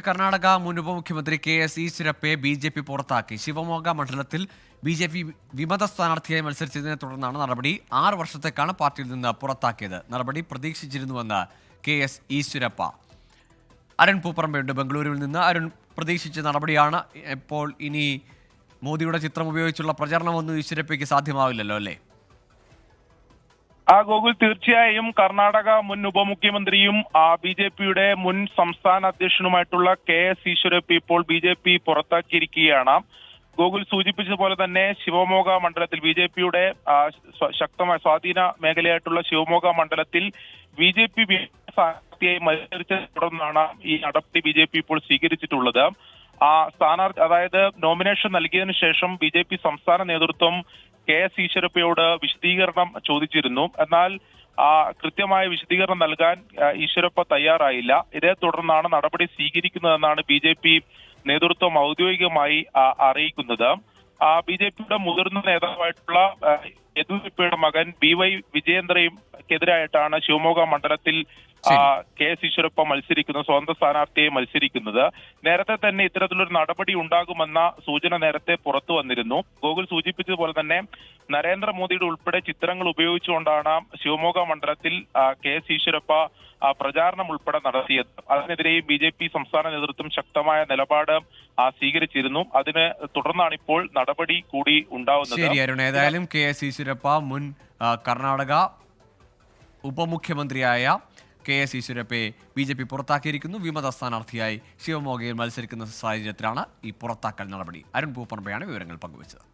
കർണാടക മുൻ ഉപമുഖ്യമന്ത്രി KS ഈശ്വരപ്പയെ BJP പുറത്താക്കി. ശിവമോഗ മണ്ഡലത്തിൽ BJP വിമത സ്ഥാനാർത്ഥിയായി മത്സരിച്ചതിനെ തുടർന്നാണ് നടപടി. 6 വർഷത്തേക്കാണ് പാർട്ടിയിൽ നിന്ന് പുറത്താക്കിയത്. നടപടി പ്രതീക്ഷിച്ചിരുന്നുവെന്ന് KS ഈശ്വരപ്പ. അരുൺ പൂപ്പറമ്പയുണ്ട് ബംഗളൂരുവിൽ നിന്ന്. അരുൺ, പ്രതീക്ഷിച്ച നടപടിയാണ്. ഇപ്പോൾ ഇനി മോദിയുടെ ചിത്രം ഉപയോഗിച്ചുള്ള പ്രചരണമൊന്നും ഈശ്വരപ്പയ്ക്ക് സാധ്യമാവില്ലല്ലോ അല്ലേ? ഗോകുൽ, തീർച്ചയായും കർണാടക മുൻ ഉപമുഖ്യമന്ത്രിയും BJPയുടെ മുൻ സംസ്ഥാന അധ്യക്ഷനുമായിട്ടുള്ള KS ഈശ്വരപ്പ ഇപ്പോൾ BJP പുറത്താക്കിയിരിക്കുകയാണ്. ഗോകുൽ സൂചിപ്പിച്ചതുപോലെ തന്നെ ശിവമോഗ മണ്ഡലത്തിൽ BJPയുടെ ശക്തമായ സ്വാധീന മേഖലയായിട്ടുള്ള ശിവമോഗ മണ്ഡലത്തിൽ BJP സ്ഥാനാർത്ഥിയായി മത്സരിച്ചതിനെ തുടർന്നാണ് ഈ നടപടി BJP ഇപ്പോൾ സ്വീകരിച്ചിട്ടുള്ളത്. സ്ഥാനാർത്ഥി അതായത് നോമിനേഷൻ നൽകിയതിനു ശേഷം BJP സംസ്ഥാന നേതൃത്വം KS ഈശ്വരപ്പയോട് വിശദീകരണം ചോദിച്ചിരുന്നു. എന്നാൽ കൃത്യമായ വിശദീകരണം നൽകാൻ ഈശ്വരപ്പ തയ്യാറായില്ല. ഇതേ തുടർന്നാണ് നടപടി സ്വീകരിക്കുന്നതെന്നാണ് BJP നേതൃത്വം ഔദ്യോഗികമായി അറിയിക്കുന്നത്. BJPയുടെ മുതിർന്ന നേതാവായിട്ടുള്ള യെദ്യൂരപ്പയുടെ മകൻ BY വിജയേന്ദ്രയ്ക്കെതിരായിട്ടാണ് ശിവമോഗ മണ്ഡലത്തിൽ KS ഈശ്വരപ്പ മത്സരിക്കുന്നത്, സ്വന്തം സ്ഥാനാർത്ഥിയെ മത്സരിക്കുന്നത്. നേരത്തെ തന്നെ ഇത്തരത്തിലൊരു നടപടി ഉണ്ടാകുമെന്ന സൂചന നേരത്തെ പുറത്തു വന്നിരുന്നു. ഗോകുൽ സൂചിപ്പിച്ചതുപോലെ തന്നെ നരേന്ദ്രമോദിയുടെ ഉൾപ്പെടെ ചിത്രങ്ങൾ ഉപയോഗിച്ചുകൊണ്ടാണ് ശിവമോഗ മണ്ഡലത്തിൽ KS ഈശ്വരപ്പ പ്രചാരണം ഉൾപ്പെടെ നടത്തിയത്. അതിനെതിരെയും BJP സംസ്ഥാന നേതൃത്വം ശക്തമായ നിലപാട് സ്വീകരിച്ചിരുന്നു. അതിനെ തുടർന്നാണ് ഇപ്പോൾ നടപടി കൂടി ഉണ്ടാവുന്നത്. ശരി അരുൺ, ഏതായാലും KS ഈശ്വരപ്പ മുൻ കർണാടക ഉപമുഖ്യമന്ത്രിയായ KS ഈശ്വരപ്പയെ BJP പുറത്താക്കിയിരിക്കുന്നു. വിമത സ്ഥാനാർത്ഥിയായി ശിവമോഗയിൽ മത്സരിക്കുന്ന സാഹചര്യത്തിലാണ് ഈ പുറത്താക്കൽ നടപടി. അരുൺ പൂപ്പറമ്പയാണ് വിവരങ്ങൾ പങ്കുവച്ചത്.